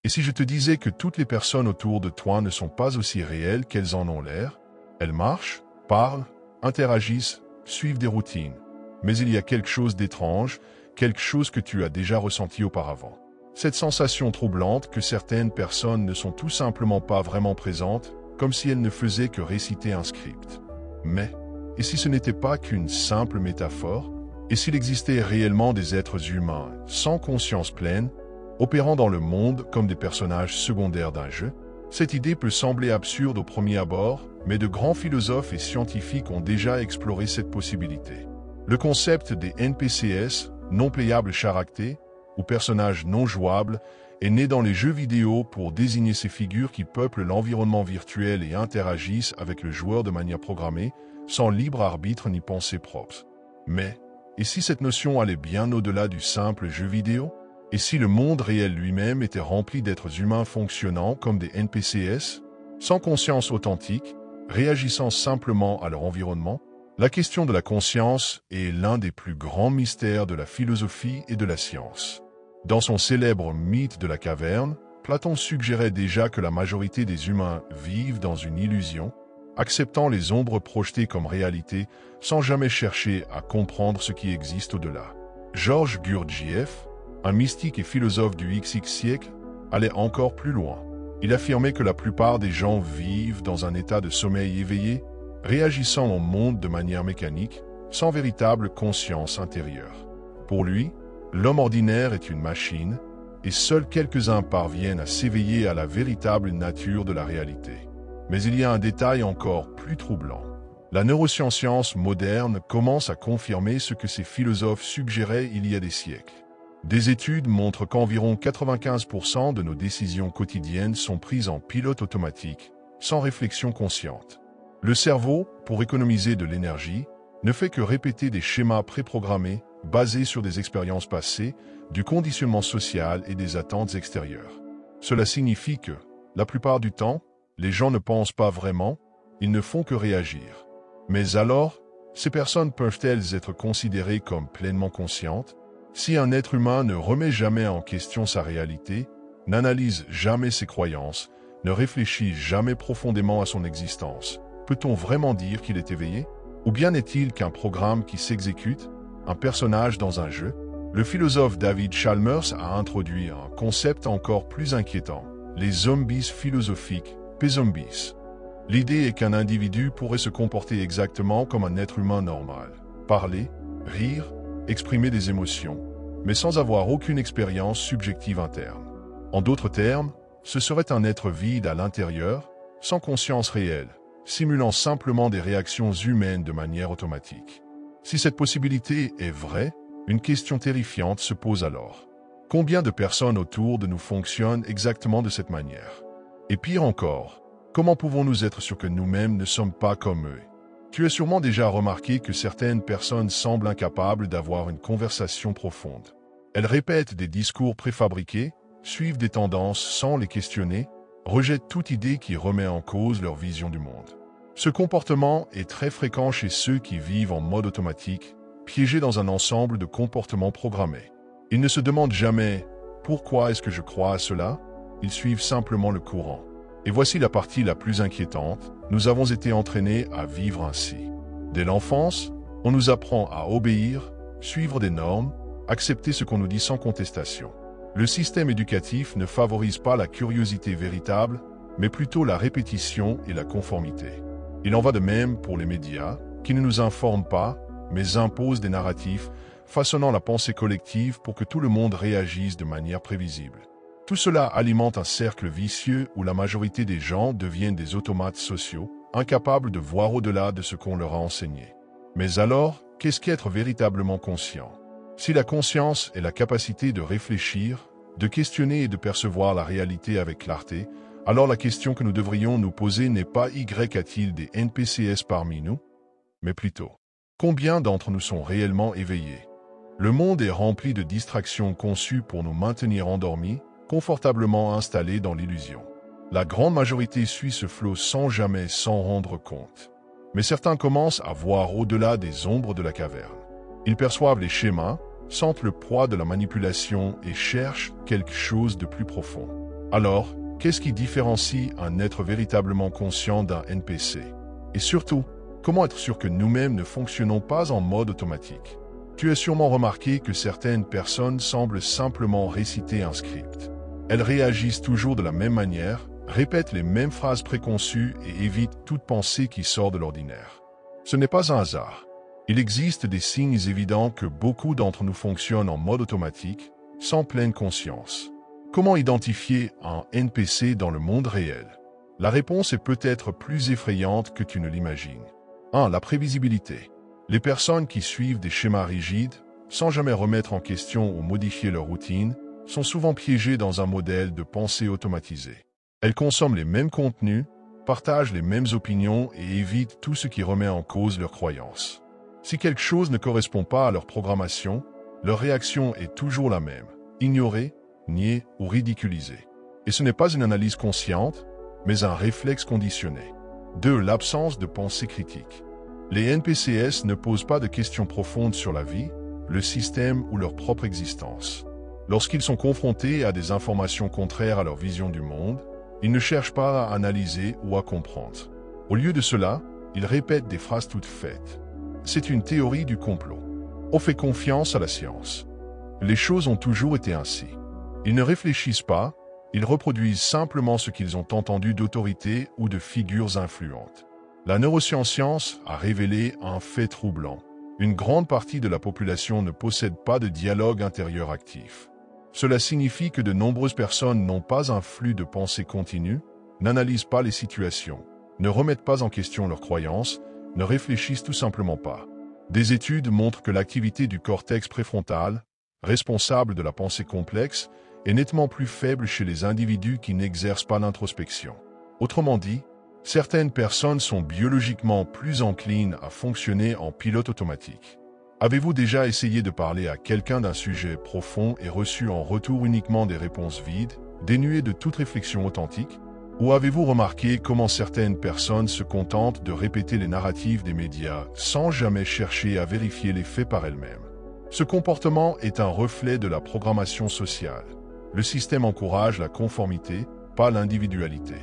Et si je te disais que toutes les personnes autour de toi ne sont pas aussi réelles qu'elles en ont l'air? Elles marchent, parlent, interagissent, suivent des routines. Mais il y a quelque chose d'étrange, quelque chose que tu as déjà ressenti auparavant. Cette sensation troublante que certaines personnes ne sont tout simplement pas vraiment présentes, comme si elles ne faisaient que réciter un script. Mais, et si ce n'était pas qu'une simple métaphore? Et s'il existait réellement des êtres humains, sans conscience pleine, opérant dans le monde comme des personnages secondaires d'un jeu? Cette idée peut sembler absurde au premier abord, mais de grands philosophes et scientifiques ont déjà exploré cette possibilité. Le concept des NPCs, non-playables characters, ou personnages non jouables, est né dans les jeux vidéo pour désigner ces figures qui peuplent l'environnement virtuel et interagissent avec le joueur de manière programmée, sans libre arbitre ni pensée propre. Mais, et si cette notion allait bien au-delà du simple jeu vidéo? Et si le monde réel lui-même était rempli d'êtres humains fonctionnant comme des NPCs, sans conscience authentique, réagissant simplement à leur environnement? La question de la conscience est l'un des plus grands mystères de la philosophie et de la science. Dans son célèbre mythe de la caverne, Platon suggérait déjà que la majorité des humains vivent dans une illusion, acceptant les ombres projetées comme réalité sans jamais chercher à comprendre ce qui existe au-delà. Georges Gurdjieff, un mystique et philosophe du XX siècle, allait encore plus loin. Il affirmait que la plupart des gens vivent dans un état de sommeil éveillé, réagissant au monde de manière mécanique, sans véritable conscience intérieure. Pour lui, l'homme ordinaire est une machine, et seuls quelques-uns parviennent à s'éveiller à la véritable nature de la réalité. Mais il y a un détail encore plus troublant. La neuroscience moderne commence à confirmer ce que ces philosophes suggéraient il y a des siècles. Des études montrent qu'environ 95% de nos décisions quotidiennes sont prises en pilote automatique, sans réflexion consciente. Le cerveau, pour économiser de l'énergie, ne fait que répéter des schémas préprogrammés, basés sur des expériences passées, du conditionnement social et des attentes extérieures. Cela signifie que, la plupart du temps, les gens ne pensent pas vraiment, ils ne font que réagir. Mais alors, ces personnes peuvent-elles être considérées comme pleinement conscientes? Si un être humain ne remet jamais en question sa réalité, n'analyse jamais ses croyances, ne réfléchit jamais profondément à son existence, peut-on vraiment dire qu'il est éveillé? Ou bien n'est-il qu'un programme qui s'exécute, un personnage dans un jeu? Le philosophe David Chalmers a introduit un concept encore plus inquiétant, les zombies philosophiques, P-zombies. L'idée est qu'un individu pourrait se comporter exactement comme un être humain normal, parler, rire, exprimer des émotions, mais sans avoir aucune expérience subjective interne. En d'autres termes, ce serait un être vide à l'intérieur, sans conscience réelle, simulant simplement des réactions humaines de manière automatique. Si cette possibilité est vraie, une question terrifiante se pose alors. Combien de personnes autour de nous fonctionnent exactement de cette manière? Et pire encore, comment pouvons-nous être sûrs que nous-mêmes ne sommes pas comme eux? Tu as sûrement déjà remarqué que certaines personnes semblent incapables d'avoir une conversation profonde. Elles répètent des discours préfabriqués, suivent des tendances sans les questionner, rejettent toute idée qui remet en cause leur vision du monde. Ce comportement est très fréquent chez ceux qui vivent en mode automatique, piégés dans un ensemble de comportements programmés. Ils ne se demandent jamais « Pourquoi est-ce que je crois à cela ?» Ils suivent simplement le courant. Et voici la partie la plus inquiétante, nous avons été entraînés à vivre ainsi. Dès l'enfance, on nous apprend à obéir, suivre des normes, accepter ce qu'on nous dit sans contestation. Le système éducatif ne favorise pas la curiosité véritable, mais plutôt la répétition et la conformité. Il en va de même pour les médias, qui ne nous informent pas, mais imposent des narratifs, façonnant la pensée collective pour que tout le monde réagisse de manière prévisible. Tout cela alimente un cercle vicieux où la majorité des gens deviennent des automates sociaux, incapables de voir au-delà de ce qu'on leur a enseigné. Mais alors, qu'est-ce qu'être véritablement conscient? Si la conscience est la capacité de réfléchir, de questionner et de percevoir la réalité avec clarté, alors la question que nous devrions nous poser n'est pas y a-t-il des NPCs parmi nous, mais plutôt, combien d'entre nous sont réellement éveillés? Le monde est rempli de distractions conçues pour nous maintenir endormis, confortablement installés dans l'illusion. La grande majorité suit ce flot sans jamais s'en rendre compte. Mais certains commencent à voir au-delà des ombres de la caverne. Ils perçoivent les schémas, sentent le poids de la manipulation et cherchent quelque chose de plus profond. Alors, qu'est-ce qui différencie un être véritablement conscient d'un NPC? Et surtout, comment être sûr que nous-mêmes ne fonctionnons pas en mode automatique? Tu as sûrement remarqué que certaines personnes semblent simplement réciter un script. Elles réagissent toujours de la même manière, répètent les mêmes phrases préconçues et évitent toute pensée qui sort de l'ordinaire. Ce n'est pas un hasard. Il existe des signes évidents que beaucoup d'entre nous fonctionnent en mode automatique, sans pleine conscience. Comment identifier un NPC dans le monde réel? La réponse est peut-être plus effrayante que tu ne l'imagines. 1. La prévisibilité. Les personnes qui suivent des schémas rigides, sans jamais remettre en question ou modifier leur routine, sont souvent piégées dans un modèle de pensée automatisé. Elles consomment les mêmes contenus, partagent les mêmes opinions et évitent tout ce qui remet en cause leurs croyances. Si quelque chose ne correspond pas à leur programmation, leur réaction est toujours la même: ignorer, nier ou ridiculiser. Et ce n'est pas une analyse consciente, mais un réflexe conditionné. 2. L'absence de pensée critique. Les NPCs ne posent pas de questions profondes sur la vie, le système ou leur propre existence. Lorsqu'ils sont confrontés à des informations contraires à leur vision du monde, ils ne cherchent pas à analyser ou à comprendre. Au lieu de cela, ils répètent des phrases toutes faites. C'est une théorie du complot. On fait confiance à la science. Les choses ont toujours été ainsi. Ils ne réfléchissent pas, ils reproduisent simplement ce qu'ils ont entendu d'autorités ou de figures influentes. La neuroscience a révélé un fait troublant. Une grande partie de la population ne possède pas de dialogue intérieur actif. Cela signifie que de nombreuses personnes n'ont pas un flux de pensée continu, n'analysent pas les situations, ne remettent pas en question leurs croyances, ne réfléchissent tout simplement pas. Des études montrent que l'activité du cortex préfrontal, responsable de la pensée complexe, est nettement plus faible chez les individus qui n'exercent pas l'introspection. Autrement dit, certaines personnes sont biologiquement plus enclines à fonctionner en pilote automatique. Avez-vous déjà essayé de parler à quelqu'un d'un sujet profond et reçu en retour uniquement des réponses vides, dénuées de toute réflexion authentique? Ou avez-vous remarqué comment certaines personnes se contentent de répéter les narratifs des médias sans jamais chercher à vérifier les faits par elles-mêmes? Ce comportement est un reflet de la programmation sociale. Le système encourage la conformité, pas l'individualité.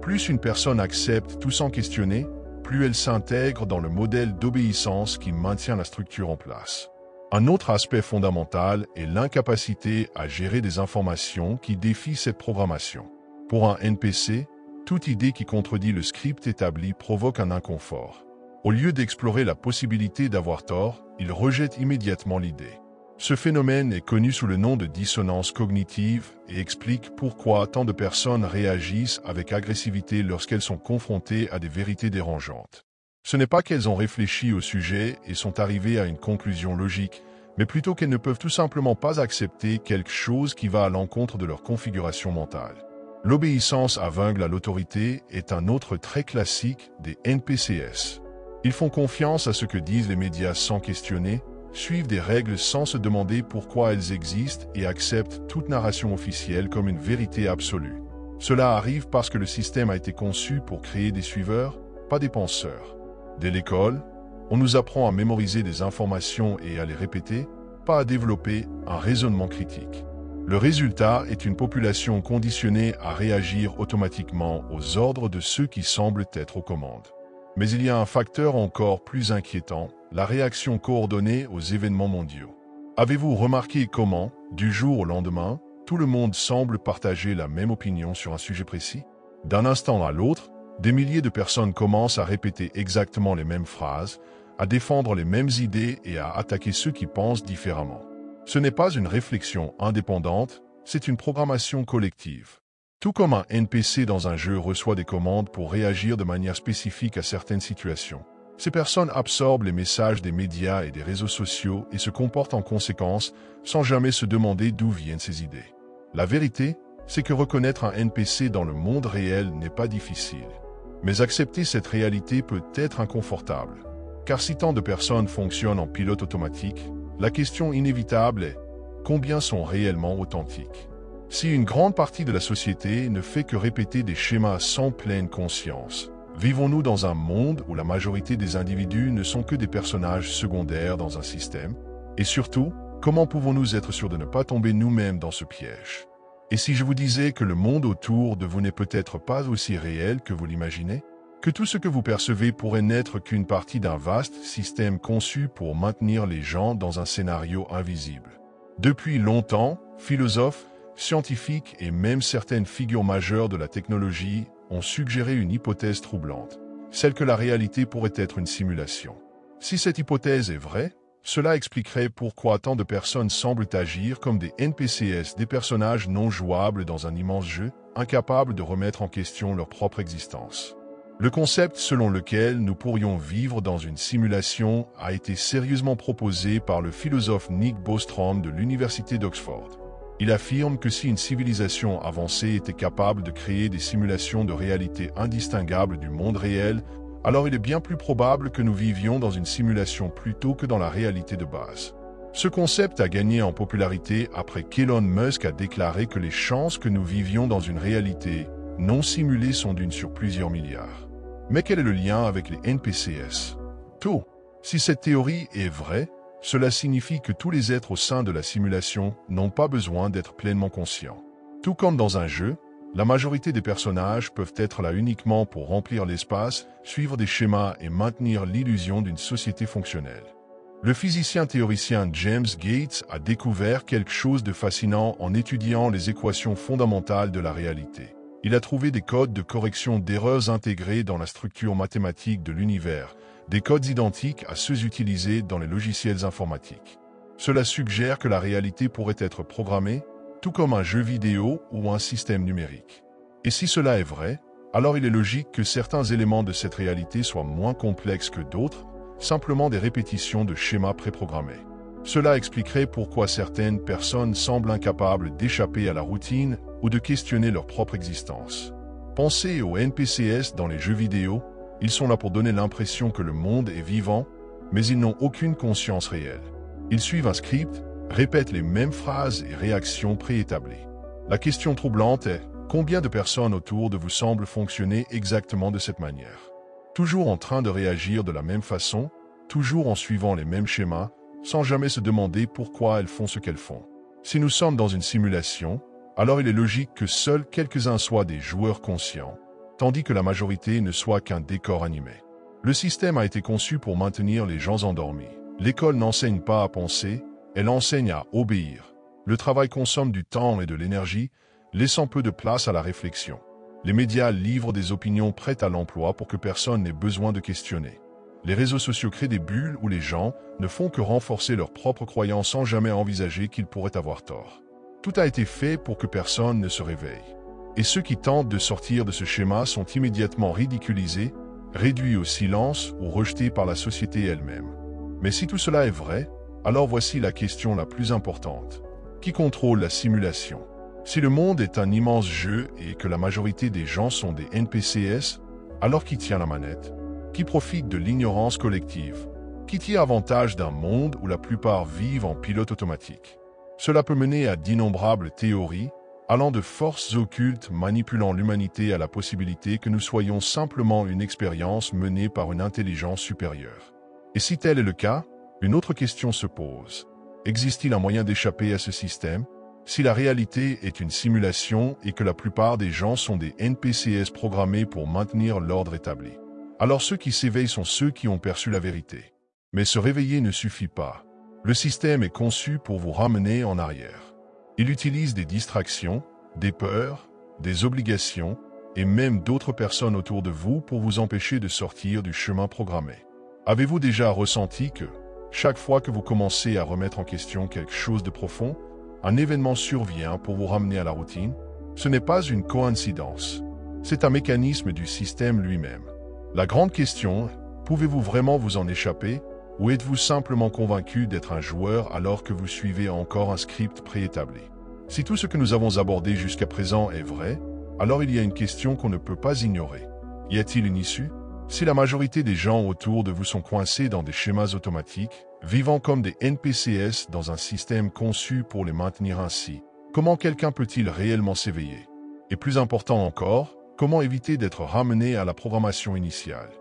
Plus une personne accepte tout sans questionner, plus elle s'intègre dans le modèle d'obéissance qui maintient la structure en place. Un autre aspect fondamental est l'incapacité à gérer des informations qui défient cette programmation. Pour un NPC, toute idée qui contredit le script établi provoque un inconfort. Au lieu d'explorer la possibilité d'avoir tort, il rejette immédiatement l'idée. Ce phénomène est connu sous le nom de dissonance cognitive et explique pourquoi tant de personnes réagissent avec agressivité lorsqu'elles sont confrontées à des vérités dérangeantes. Ce n'est pas qu'elles ont réfléchi au sujet et sont arrivées à une conclusion logique, mais plutôt qu'elles ne peuvent tout simplement pas accepter quelque chose qui va à l'encontre de leur configuration mentale. L'obéissance aveugle à l'autorité est un autre trait classique des NPCs. Ils font confiance à ce que disent les médias sans questionner, suivent des règles sans se demander pourquoi elles existent et acceptent toute narration officielle comme une vérité absolue. Cela arrive parce que le système a été conçu pour créer des suiveurs, pas des penseurs. Dès l'école, on nous apprend à mémoriser des informations et à les répéter, pas à développer un raisonnement critique. Le résultat est une population conditionnée à réagir automatiquement aux ordres de ceux qui semblent être aux commandes. Mais il y a un facteur encore plus inquiétant, la réaction coordonnée aux événements mondiaux. Avez-vous remarqué comment, du jour au lendemain, tout le monde semble partager la même opinion sur un sujet précis? D'un instant à l'autre, des milliers de personnes commencent à répéter exactement les mêmes phrases, à défendre les mêmes idées et à attaquer ceux qui pensent différemment. Ce n'est pas une réflexion indépendante, c'est une programmation collective. Tout comme un NPC dans un jeu reçoit des commandes pour réagir de manière spécifique à certaines situations, ces personnes absorbent les messages des médias et des réseaux sociaux et se comportent en conséquence sans jamais se demander d'où viennent ces idées. La vérité, c'est que reconnaître un NPC dans le monde réel n'est pas difficile. Mais accepter cette réalité peut être inconfortable. Car si tant de personnes fonctionnent en pilote automatique, la question inévitable est « combien sont réellement authentiques ?» Si une grande partie de la société ne fait que répéter des schémas sans pleine conscience, vivons-nous dans un monde où la majorité des individus ne sont que des personnages secondaires dans un système? Et surtout, comment pouvons-nous être sûrs de ne pas tomber nous-mêmes dans ce piège? Et si je vous disais que le monde autour de vous n'est peut-être pas aussi réel que vous l'imaginez? Que tout ce que vous percevez pourrait n'être qu'une partie d'un vaste système conçu pour maintenir les gens dans un scénario invisible. Depuis longtemps, philosophes, scientifiques et même certaines figures majeures de la technologie ont suggéré une hypothèse troublante, celle que la réalité pourrait être une simulation. Si cette hypothèse est vraie, cela expliquerait pourquoi tant de personnes semblent agir comme des NPCs, des personnages non jouables dans un immense jeu, incapables de remettre en question leur propre existence. Le concept selon lequel nous pourrions vivre dans une simulation a été sérieusement proposé par le philosophe Nick Bostrom de l'Université d'Oxford. Il affirme que si une civilisation avancée était capable de créer des simulations de réalité indistinguables du monde réel, alors il est bien plus probable que nous vivions dans une simulation plutôt que dans la réalité de base. Ce concept a gagné en popularité après qu'Elon Musk a déclaré que les chances que nous vivions dans une réalité non simulée sont d'une sur plusieurs milliards. Mais quel est le lien avec les NPCs? Tout. Si cette théorie est vraie, cela signifie que tous les êtres au sein de la simulation n'ont pas besoin d'être pleinement conscients. Tout comme dans un jeu, la majorité des personnages peuvent être là uniquement pour remplir l'espace, suivre des schémas et maintenir l'illusion d'une société fonctionnelle. Le physicien théoricien James Gates a découvert quelque chose de fascinant en étudiant les équations fondamentales de la réalité. Il a trouvé des codes de correction d'erreurs intégrés dans la structure mathématique de l'univers, des codes identiques à ceux utilisés dans les logiciels informatiques. Cela suggère que la réalité pourrait être programmée, tout comme un jeu vidéo ou un système numérique. Et si cela est vrai, alors il est logique que certains éléments de cette réalité soient moins complexes que d'autres, simplement des répétitions de schémas préprogrammés. Cela expliquerait pourquoi certaines personnes semblent incapables d'échapper à la routine ou de questionner leur propre existence. Pensez aux NPCs dans les jeux vidéo, ils sont là pour donner l'impression que le monde est vivant, mais ils n'ont aucune conscience réelle. Ils suivent un script, répètent les mêmes phrases et réactions préétablies. La question troublante est, combien de personnes autour de vous semblent fonctionner exactement de cette manière? Toujours en train de réagir de la même façon, toujours en suivant les mêmes schémas, sans jamais se demander pourquoi elles font ce qu'elles font. Si nous sommes dans une simulation, alors il est logique que seuls quelques-uns soient des joueurs conscients, tandis que la majorité ne soit qu'un décor animé. Le système a été conçu pour maintenir les gens endormis. L'école n'enseigne pas à penser, elle enseigne à obéir. Le travail consomme du temps et de l'énergie, laissant peu de place à la réflexion. Les médias livrent des opinions prêtes à l'emploi pour que personne n'ait besoin de questionner. Les réseaux sociaux créent des bulles où les gens ne font que renforcer leurs propres croyances sans jamais envisager qu'ils pourraient avoir tort. Tout a été fait pour que personne ne se réveille. Et ceux qui tentent de sortir de ce schéma sont immédiatement ridiculisés, réduits au silence ou rejetés par la société elle-même. Mais si tout cela est vrai, alors voici la question la plus importante. Qui contrôle la simulation? Si le monde est un immense jeu et que la majorité des gens sont des NPCs, alors qui tient la manette? Qui profite de l'ignorance collective? Qui tire avantage d'un monde où la plupart vivent en pilote automatique? Cela peut mener à d'innombrables théories, allant de forces occultes manipulant l'humanité à la possibilité que nous soyons simplement une expérience menée par une intelligence supérieure. Et si tel est le cas, une autre question se pose. Existe-t-il un moyen d'échapper à ce système? Si la réalité est une simulation et que la plupart des gens sont des NPCs programmés pour maintenir l'ordre établi, alors ceux qui s'éveillent sont ceux qui ont perçu la vérité. Mais se réveiller ne suffit pas. Le système est conçu pour vous ramener en arrière. Il utilise des distractions, des peurs, des obligations et même d'autres personnes autour de vous pour vous empêcher de sortir du chemin programmé. Avez-vous déjà ressenti que, chaque fois que vous commencez à remettre en question quelque chose de profond, un événement survient pour vous ramener à la routine? Ce n'est pas une coïncidence. C'est un mécanisme du système lui-même. La grande question, pouvez-vous vraiment vous en échapper? Ou êtes-vous simplement convaincu d'être un joueur alors que vous suivez encore un script préétabli? Si tout ce que nous avons abordé jusqu'à présent est vrai, alors il y a une question qu'on ne peut pas ignorer. Y a-t-il une issue? Si la majorité des gens autour de vous sont coincés dans des schémas automatiques, vivant comme des NPCs dans un système conçu pour les maintenir ainsi, comment quelqu'un peut-il réellement s'éveiller? Et plus important encore, comment éviter d'être ramené à la programmation initiale?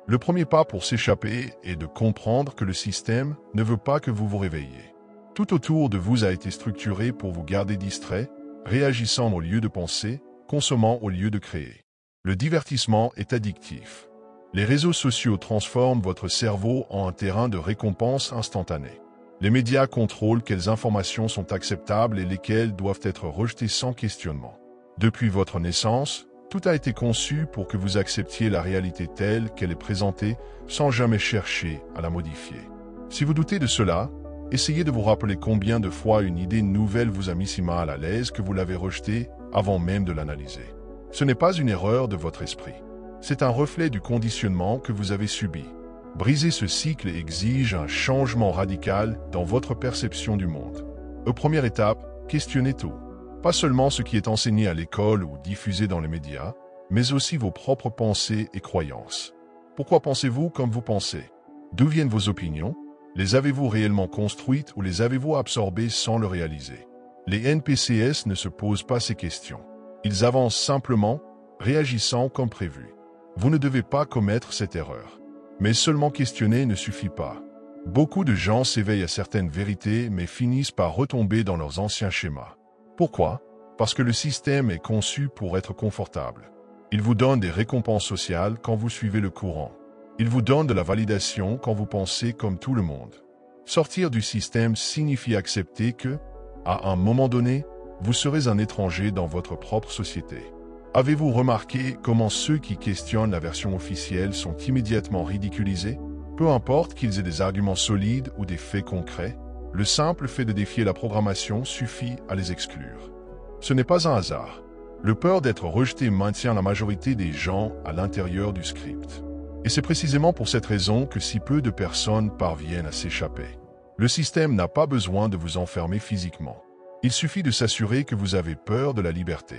Le premier pas pour s'échapper est de comprendre que le système ne veut pas que vous vous réveilliez. Tout autour de vous a été structuré pour vous garder distrait, réagissant au lieu de penser, consommant au lieu de créer. Le divertissement est addictif. Les réseaux sociaux transforment votre cerveau en un terrain de récompense instantanée. Les médias contrôlent quelles informations sont acceptables et lesquelles doivent être rejetées sans questionnement. Depuis votre naissance, tout a été conçu pour que vous acceptiez la réalité telle qu'elle est présentée sans jamais chercher à la modifier. Si vous doutez de cela, essayez de vous rappeler combien de fois une idée nouvelle vous a mis si mal à l'aise que vous l'avez rejetée avant même de l'analyser. Ce n'est pas une erreur de votre esprit. C'est un reflet du conditionnement que vous avez subi. Briser ce cycle exige un changement radical dans votre perception du monde. Première étape, questionnez tout. Pas seulement ce qui est enseigné à l'école ou diffusé dans les médias, mais aussi vos propres pensées et croyances. Pourquoi pensez-vous comme vous pensez? D'où viennent vos opinions? Les avez-vous réellement construites ou les avez-vous absorbées sans le réaliser? Les NPCS ne se posent pas ces questions. Ils avancent simplement, réagissant comme prévu. Vous ne devez pas commettre cette erreur. Mais seulement questionner ne suffit pas. Beaucoup de gens s'éveillent à certaines vérités mais finissent par retomber dans leurs anciens schémas. Pourquoi? Parce que le système est conçu pour être confortable. Il vous donne des récompenses sociales quand vous suivez le courant. Il vous donne de la validation quand vous pensez comme tout le monde. Sortir du système signifie accepter que, à un moment donné, vous serez un étranger dans votre propre société. Avez-vous remarqué comment ceux qui questionnent la version officielle sont immédiatement ridiculisés? Peu importe qu'ils aient des arguments solides ou des faits concrets, le simple fait de défier la programmation suffit à les exclure. Ce n'est pas un hasard. Le peur d'être rejeté maintient la majorité des gens à l'intérieur du script. Et c'est précisément pour cette raison que si peu de personnes parviennent à s'échapper. Le système n'a pas besoin de vous enfermer physiquement. Il suffit de s'assurer que vous avez peur de la liberté.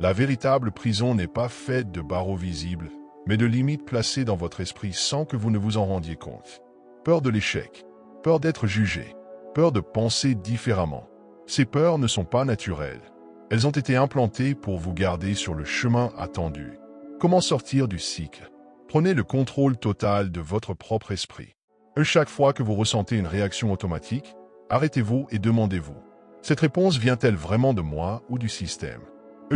La véritable prison n'est pas faite de barreaux visibles, mais de limites placées dans votre esprit sans que vous ne vous en rendiez compte. Peur de l'échec, peur d'être jugé, peur de penser différemment. Ces peurs ne sont pas naturelles. Elles ont été implantées pour vous garder sur le chemin attendu. Comment sortir du cycle? Prenez le contrôle total de votre propre esprit. Chaque fois que vous ressentez une réaction automatique, arrêtez-vous et demandez-vous: cette réponse vient-elle vraiment de moi ou du système?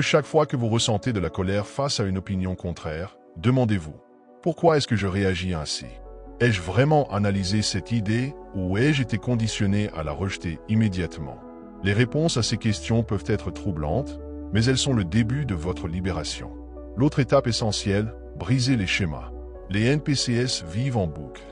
Chaque fois que vous ressentez de la colère face à une opinion contraire, demandez-vous: pourquoi est-ce que je réagis ainsi? Ai-je vraiment analysé cette idée ou ai-je été conditionné à la rejeter immédiatement? Les réponses à ces questions peuvent être troublantes, mais elles sont le début de votre libération. L'autre étape essentielle, briser les schémas. Les NPCS vivent en boucle.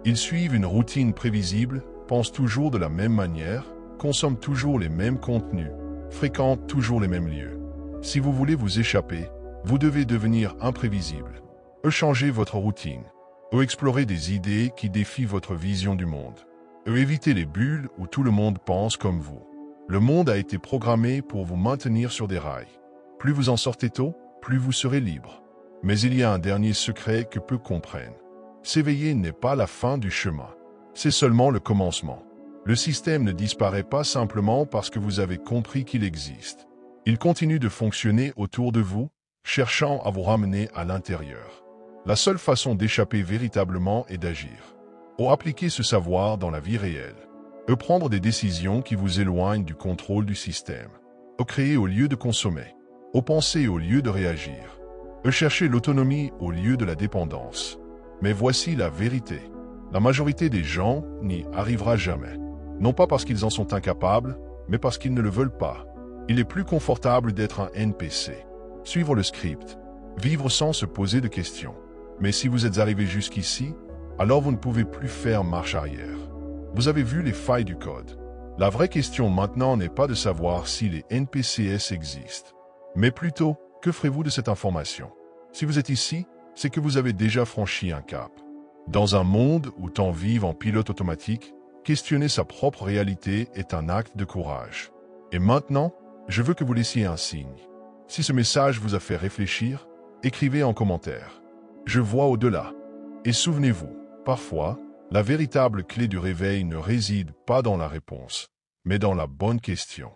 Ils suivent une routine prévisible, pensent toujours de la même manière, consomment toujours les mêmes contenus, fréquentent toujours les mêmes lieux. Si vous voulez vous échapper, vous devez devenir imprévisible. Changez votre routine. Explorer des idées qui défient votre vision du monde. Évitez les bulles où tout le monde pense comme vous. Le monde a été programmé pour vous maintenir sur des rails. Plus vous en sortez tôt, plus vous serez libre. Mais il y a un dernier secret que peu comprennent. S'éveiller n'est pas la fin du chemin. C'est seulement le commencement. Le système ne disparaît pas simplement parce que vous avez compris qu'il existe. Il continue de fonctionner autour de vous, cherchant à vous ramener à l'intérieur. La seule façon d'échapper véritablement est d'agir. Appliquer ce savoir dans la vie réelle. Prendre des décisions qui vous éloignent du contrôle du système. Créer au lieu de consommer. Penser au lieu de réagir. Chercher l'autonomie au lieu de la dépendance. Mais voici la vérité. La majorité des gens n'y arrivera jamais. Non pas parce qu'ils en sont incapables, mais parce qu'ils ne le veulent pas. Il est plus confortable d'être un NPC. Suivre le script. Vivre sans se poser de questions. Mais si vous êtes arrivé jusqu'ici, alors vous ne pouvez plus faire marche arrière. Vous avez vu les failles du code. La vraie question maintenant n'est pas de savoir si les NPCS existent, mais plutôt, que ferez-vous de cette information? Si vous êtes ici, c'est que vous avez déjà franchi un cap. Dans un monde où tant vivent en pilote automatique, questionner sa propre réalité est un acte de courage. Et maintenant, je veux que vous laissiez un signe. Si ce message vous a fait réfléchir, écrivez en commentaire. Je vois au-delà. Et souvenez-vous, parfois, la véritable clé du réveil ne réside pas dans la réponse, mais dans la bonne question.